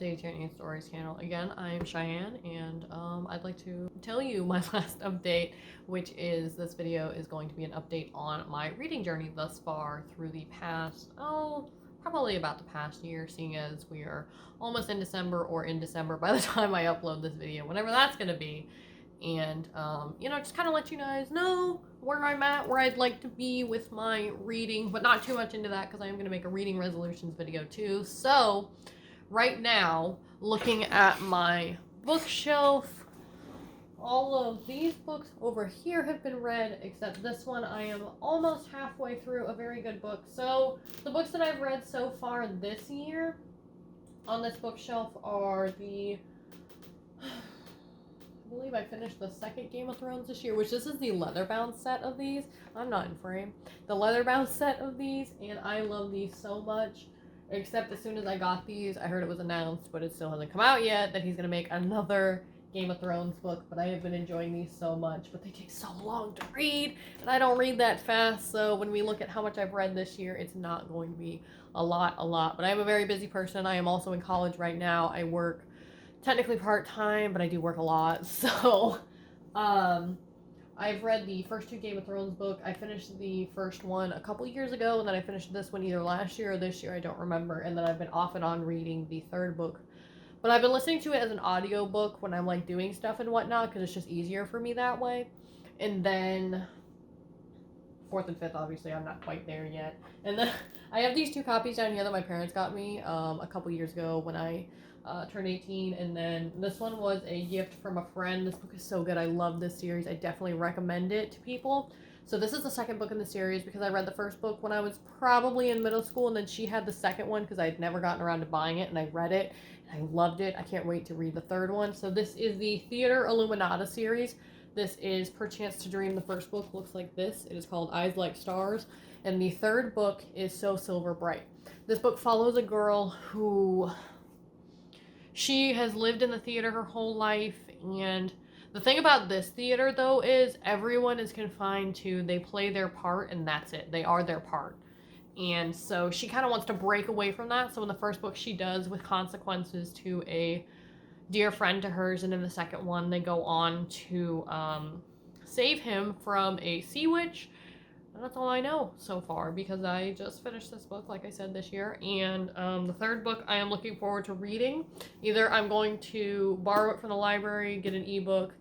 to Channel Stories channel. Again, I am Cheyenne, and I'd like to tell you my last update, which is this video is going to be an update on my reading journey thus far through the past, probably about the past year, seeing as we are almost in December or in December by the time I upload this video, whenever that's going to be. And, just kind of let you guys know where I'm at, where I'd like to be with my reading, but not too much into that because I am going to make a reading resolutions video too. So, right now, looking at my bookshelf, all of these books over here have been read, except this one. I am almost halfway through a very good book. So, the books that I've read so far this year on this bookshelf are the... I believe I finished the second Game of Thrones this year, which this is the leather-bound set of these. I'm not in frame. The leather-bound set of these, and I love these so much. Except as soon as I got these, I heard it was announced, but it still hasn't come out yet, that he's going to make another Game of Thrones book. But I have been enjoying these so much, but they take so long to read, and I don't read that fast. So when we look at how much I've read this year, it's not going to be a lot. But I am a very busy person. I am also in college right now. I work technically part-time, but I do work a lot. So, I've read the first two Game of Thrones book. I finished the first one a couple years ago, and then I finished this one either last year or this year, I don't remember. And then I've been off and on reading the third book. But I've been listening to it as an audio book when I'm like doing stuff and whatnot, because it's just easier for me that way. And then fourth and fifth, obviously, I'm not quite there yet. And then I have these two copies down here that my parents got me a couple years ago when I turned 18, and then this one was a gift from a friend. This book is so good. I love this series. I definitely recommend it to people. So this is the second book in the series because I read the first book when I was probably in middle school, and then she had the second one because I had never gotten around to buying it, and I read it, and I loved it. I can't wait to read the third one. So this is the Theater Illuminata series. This is Perchance to Dream. The first book looks like this. It is called Eyes Like Stars, and the third book is So Silver Bright. This book follows a girl who... she has lived in the theater her whole life, and the thing about this theater, though, is everyone is confined to, they play their part, and that's it. They are their part. And so she kind of wants to break away from that. So in the first book, she does with consequences to a dear friend to hers, and in the second one, they go on to save him from a sea witch. And that's all I know so far, because I just finished this book, like I said, this year. And the third book I am looking forward to reading. Either I'm going to borrow it from the library, get an ebook,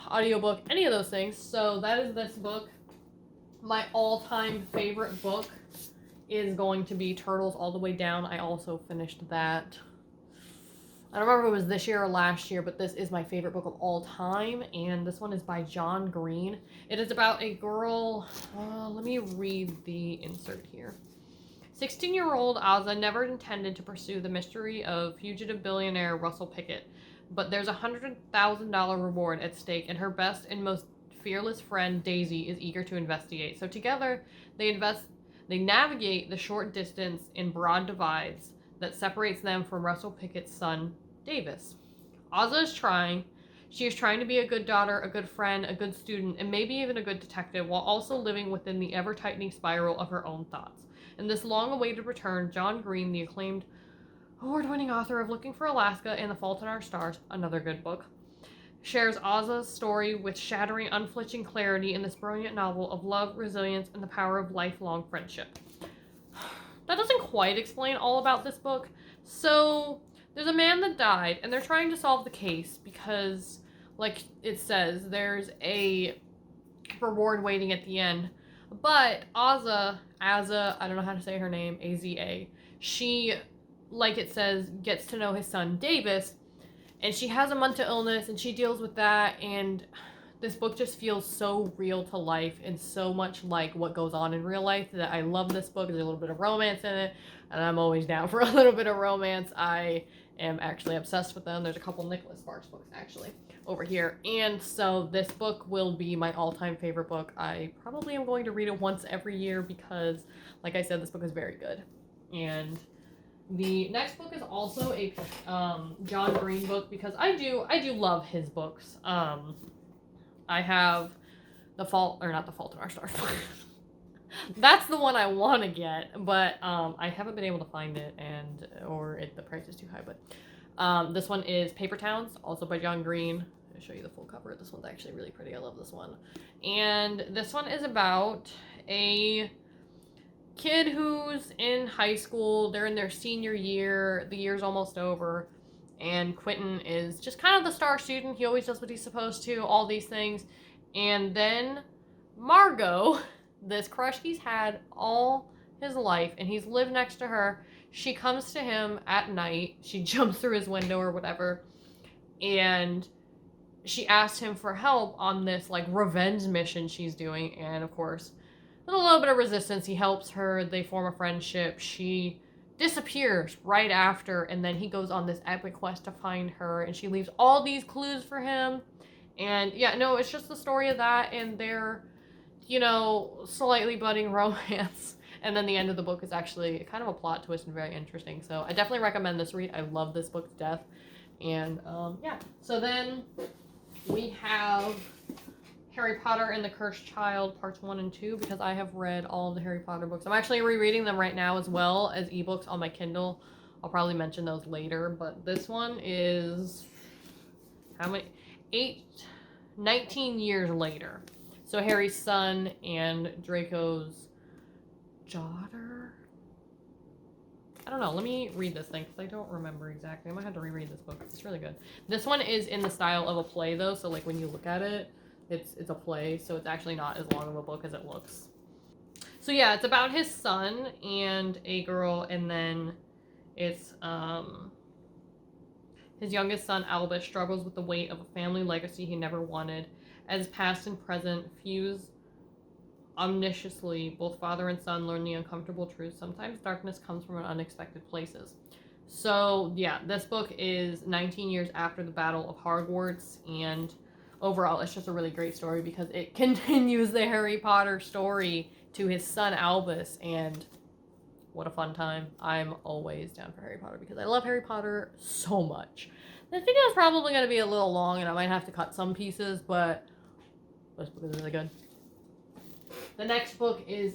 audiobook, any of those things. So that is this book. My all-time favorite book is going to be Turtles All the Way Down. I also finished that. I don't remember if it was this year or last year, but this is my favorite book of all time, and this one is by John Green. It is about a girl, let me read the insert here. 16-year-old Ozza never intended to pursue the mystery of fugitive billionaire Russell Pickett, but there's a $100,000 reward at stake, and her best and most fearless friend, Daisy, is eager to investigate. So together, they navigate the short distance in broad divides that separates them from Russell Pickett's son, Davis. Ozza is trying. She is trying to be a good daughter, a good friend, a good student, and maybe even a good detective, while also living within the ever-tightening spiral of her own thoughts. In this long-awaited return, John Green, the acclaimed award-winning author of Looking for Alaska and The Fault in Our Stars, another good book, shares Ozza's story with shattering, unflinching clarity in this brilliant novel of love, resilience, and the power of lifelong friendship. That doesn't quite explain all about this book. So, there's a man that died, and they're trying to solve the case because, like it says, there's a reward waiting at the end. But Ozza, I don't know how to say her name, A-Z-A, she, like it says, gets to know his son, Davis, and she has a mental illness, and she deals with that, and this book just feels so real to life and so much like what goes on in real life that I love this book. There's a little bit of romance in it, and I'm always down for a little bit of romance. I am actually obsessed with them. There's a couple Nicholas Sparks books, actually, over here. And so this book will be my all-time favorite book. I probably am going to read it once every year because, like I said, this book is very good. And the next book is also a John Green book because I do love his books. I have The Fault in Our Stars. That's the one I want to get, but I haven't been able to find it, the price is too high. But this one is Paper Towns, also by John Green. I'll show you the full cover. This one's actually really pretty. I love this one. And this one is about a kid who's in high school. They're in their senior year. The year's almost over. And Quentin is just kind of the star student. He always does what he's supposed to, all these things. And then Margot, this crush he's had all his life, and he's lived next to her, she comes to him at night. She jumps through his window or whatever. And she asks him for help on this, like, revenge mission she's doing. And, of course, with a little bit of resistance, he helps her. They form a friendship. She disappears right after, and then he goes on this epic quest to find her, and she leaves all these clues for him. And yeah, no, it's just the story of that and their, slightly budding romance. And then the end of the book is actually kind of a plot twist and very interesting. So I definitely recommend this read. I love this book to death. And yeah, so then we have Harry Potter and the Cursed Child parts 1 and 2, because I have read all of the Harry Potter books. I'm actually rereading them right now as well as ebooks on my Kindle. I'll probably mention those later, but this one is how many? 19 years later. So Harry's son and Draco's daughter? I don't know. Let me read this thing because I don't remember exactly. I might have to reread this book. It's really good. This one is in the style of a play though, so like when you look at it, it's a play, so it's actually not as long of a book as it looks. So yeah, it's about his son and a girl, and then it's his youngest son, Albus, struggles with the weight of a family legacy he never wanted. As past and present fuse omnisciently, both father and son learn the uncomfortable truth. Sometimes darkness comes from unexpected places. So yeah, this book is 19 years after the Battle of Hogwarts, and overall, it's just a really great story because it continues the Harry Potter story to his son Albus, and what a fun time. I'm always down for Harry Potter because I love Harry Potter so much. This video is probably going to be a little long and I might have to cut some pieces, but this book is really good. The next book is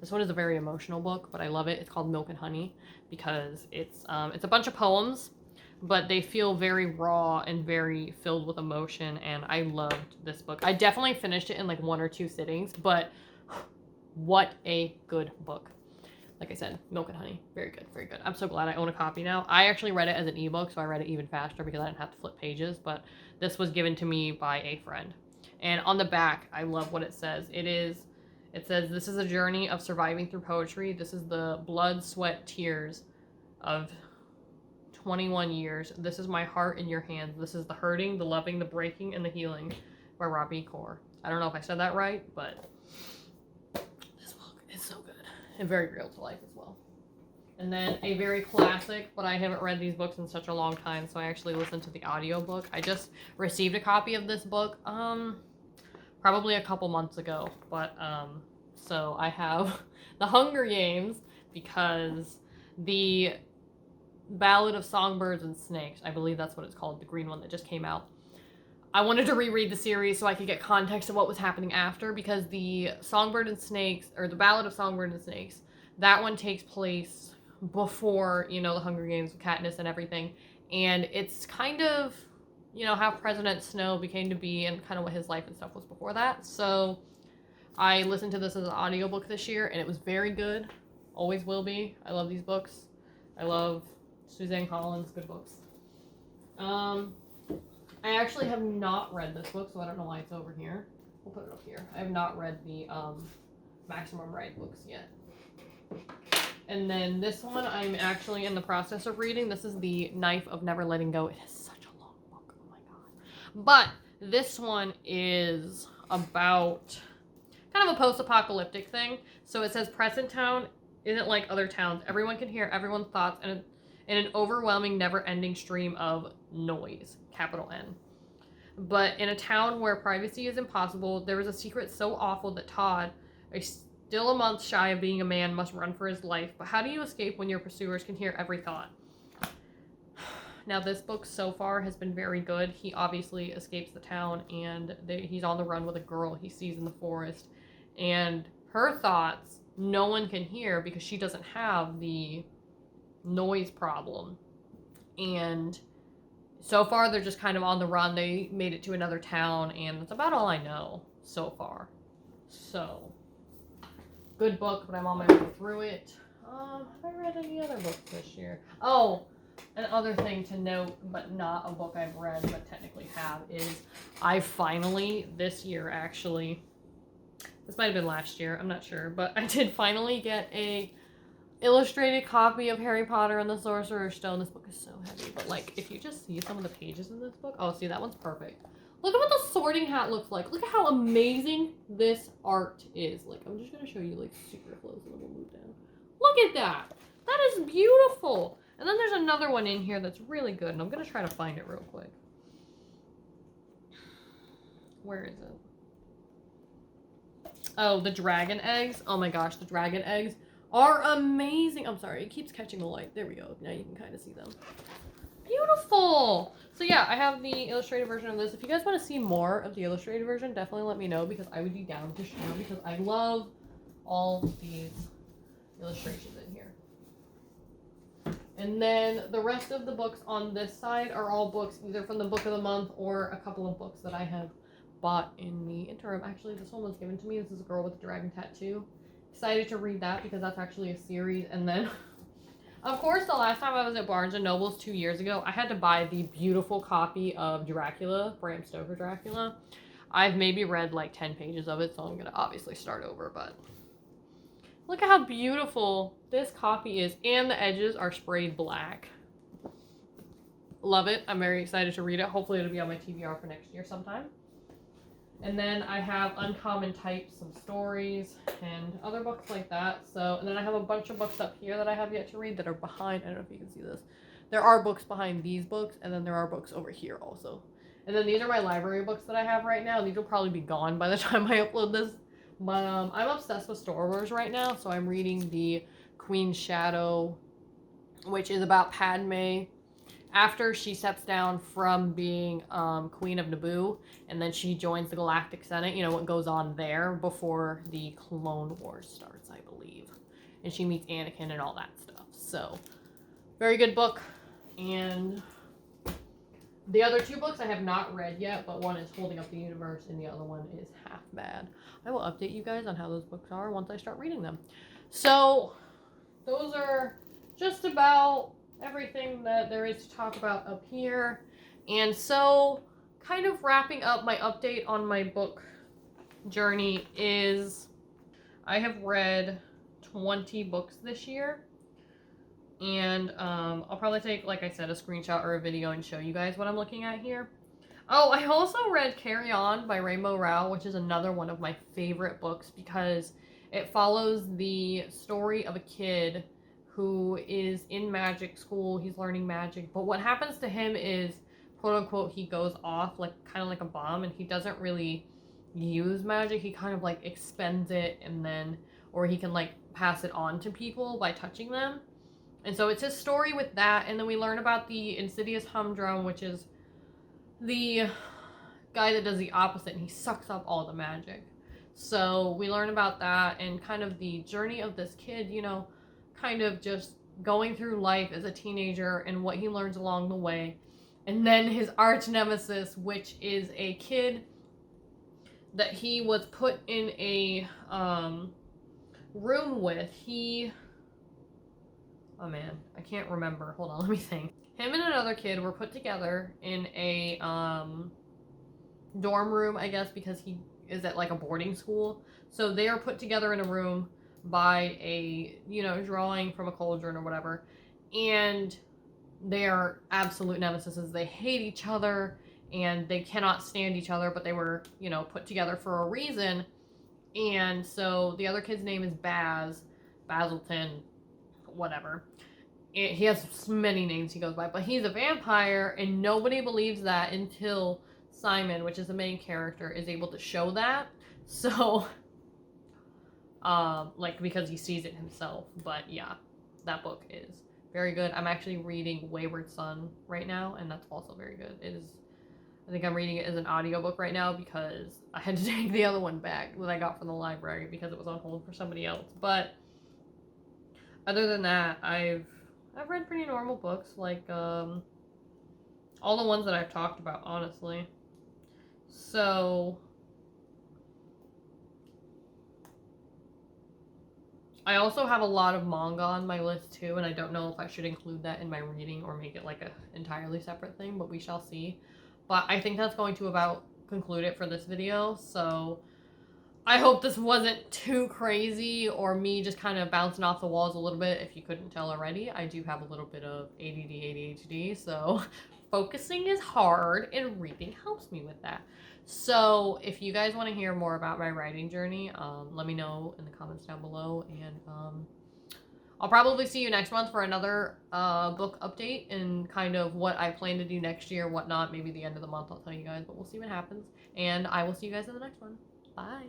this one is a very emotional book, but I love it. It's called Milk and Honey because it's a bunch of poems, but they feel very raw and very filled with emotion, and I loved this book. I definitely finished it in like 1 or 2 sittings, but what a good book. Like I said, Milk and Honey. Very good, very good. I'm so glad I own a copy now. I actually read it as an ebook, so I read it even faster because I didn't have to flip pages, but this was given to me by a friend. And on the back, I love what it says. It says, "This is a journey of surviving through poetry. This is the blood, sweat, tears of 21 years. This is my heart in your hands. This is the hurting, the loving, the breaking, and the healing," by Robbie Kaur. I don't know if I said that right, but this book is so good and very real to life as well. And then a very classic, but I haven't read these books in such a long time, so I actually listened to the audiobook. I just received a copy of this book probably a couple months ago, but so I have The Hunger Games because the Ballad of Songbirds and Snakes, I believe that's what it's called, the green one that just came out. I wanted to reread the series so I could get context of what was happening after, because the Songbird and Snakes, or the Ballad of Songbird and Snakes, that one takes place before, the Hunger Games with Katniss and everything. And it's kind of, how President Snow became to be and kind of what his life and stuff was before that. So I listened to this as an audiobook this year, and it was very good. Always will be. I love these books. I love Suzanne Collins, good books. I actually have not read this book, so I don't know why it's over here. We'll put it up here. I have not read the Maximum Ride books yet. And then this one I'm actually in the process of reading. This is The Knife of Never Letting Go. It is such a long book. Oh my god. But this one is about kind of a post-apocalyptic thing. So it says Present Town isn't like other towns. Everyone can hear everyone's thoughts in an overwhelming, never-ending stream of noise, capital N. But in a town where privacy is impossible, there is a secret so awful that Todd, still a month shy of being a man, must run for his life. But how do you escape when your pursuers can hear every thought? Now, this book so far has been very good. He obviously escapes the town, and he's on the run with a girl he sees in the forest. and her thoughts no one can hear because she doesn't have the noise problem. And so far they're just kind of on the run. They made it to another town, and that's about all I know so far. So, good book, but I'm on my way through it. Have I read any other books this year? Oh, another thing to note, but not a book I've read, but technically have, is I finally, this year actually, this might have been last year, I'm not sure, but I did finally get a illustrated copy of Harry Potter and the Sorcerer's Stone. This book is so heavy, but like, if you just see some of the pages in this book, oh, see, that one's perfect. Look at what the Sorting Hat looks like. Look at how amazing this art is. Like, I'm just gonna show you like super close and then we'll move down. Look at that. That is beautiful. And then there's another one in here that's really good, and I'm gonna try to find it real quick. Where is it? Oh, the dragon eggs. Oh my gosh, the dragon eggs are amazing. I'm sorry, it keeps catching the light. There we go. Now you can kind of see them. Beautiful. So yeah, I have the illustrated version of this. If you guys want to see more of the illustrated version, definitely let me know, because I would be down to share, because I love all these illustrations in here. And then the rest of the books on this side are all books either from the book of the month or a couple of books that I have bought in the interim. Actually, this one was given to me. This is A Girl with a Dragon Tattoo. Excited to read that because that's actually a series. And then, of course, the last time I was at Barnes & Noble's 2 years ago, I had to buy the beautiful copy of Dracula, Bram Stoker Dracula. I've maybe read like 10 pages of it, so I'm going to obviously start over, but look at how beautiful this copy is, and the edges are sprayed black. Love it. I'm very excited to read it. Hopefully it'll be on my TBR for next year sometime. And then I have Uncommon Types, some stories, and other books like that. So, and then I have a bunch of books up here that I have yet to read that are behind. I don't know if you can see this. There are books behind these books, and then there are books over here also. And then these are my library books that I have right now. These will probably be gone by the time I upload this. But I'm obsessed with Star Wars right now, so I'm reading the Queen's Shadow, which is about Padme after she steps down from being Queen of Naboo, and then she joins the Galactic Senate. You know, what goes on there before the Clone Wars starts, I believe. And she meets Anakin and all that stuff. So, very good book. And the other two books I have not read yet, but one is Holding Up the Universe and the other one is Half Bad. I will update you guys on how those books are once I start reading them. So, those are just about everything that there is to talk about up here. And so, kind of wrapping up my update on my book journey is I have read 20 books this year. And I'll probably take, like I said, a screenshot or a video and show you guys what I'm looking at here. Oh, I also read Carry On by Rainbow Rowell, which is another one of my favorite books because it follows the story of a kid who is in magic school. He's learning magic, but what happens to him is, quote unquote, he goes off like kind of like a bomb, and he doesn't really use magic. He kind of like expends it, and then, or he can like pass it on to people by touching them. And so it's his story with that, and then we learn about the Insidious Humdrum, which is the guy that does the opposite, and he sucks up all the magic. So we learn about that and kind of the journey of this kid, you know, kind of just going through life as a teenager and what he learns along the way. And then his arch nemesis, which is a kid that he was put in a room with. Oh man, I can't remember. Hold on, let me think. Him and another kid were put together in a dorm room, I guess, because he is at like a boarding school. So they are put together in a room by a, you know, drawing from a cauldron or whatever. And they are absolute nemesis. They hate each other and they cannot stand each other, but they were, you know, put together for a reason. And so the other kid's name is Basilton, whatever. He has many names he goes by, but he's a vampire, and nobody believes that until Simon, which is the main character, is able to show that. So, like, because he sees it himself. But yeah, that book is very good. I'm actually reading Wayward Son right now, and that's also very good. It is I think I'm reading it as an audiobook right now because I had to take the other one back that I got from the library because it was on hold for somebody else. But other than that, I've read pretty normal books, like all the ones that I've talked about, honestly. So I also have a lot of manga on my list too, and I don't know if I should include that in my reading or make it like a entirely separate thing, but we shall see. But I think that's going to about conclude it for this video. So I hope this wasn't too crazy or me just kind of bouncing off the walls a little bit. If you couldn't tell already, I do have a little bit of ADD, ADHD, so focusing is hard and reading helps me with that. So if you guys want to hear more about my writing journey, let me know in the comments down below, and I'll probably see you next month for another book update and kind of what I plan to do next year, whatnot. Maybe the end of the month I'll tell you guys, but we'll see what happens. And I will see you guys in the next one. Bye.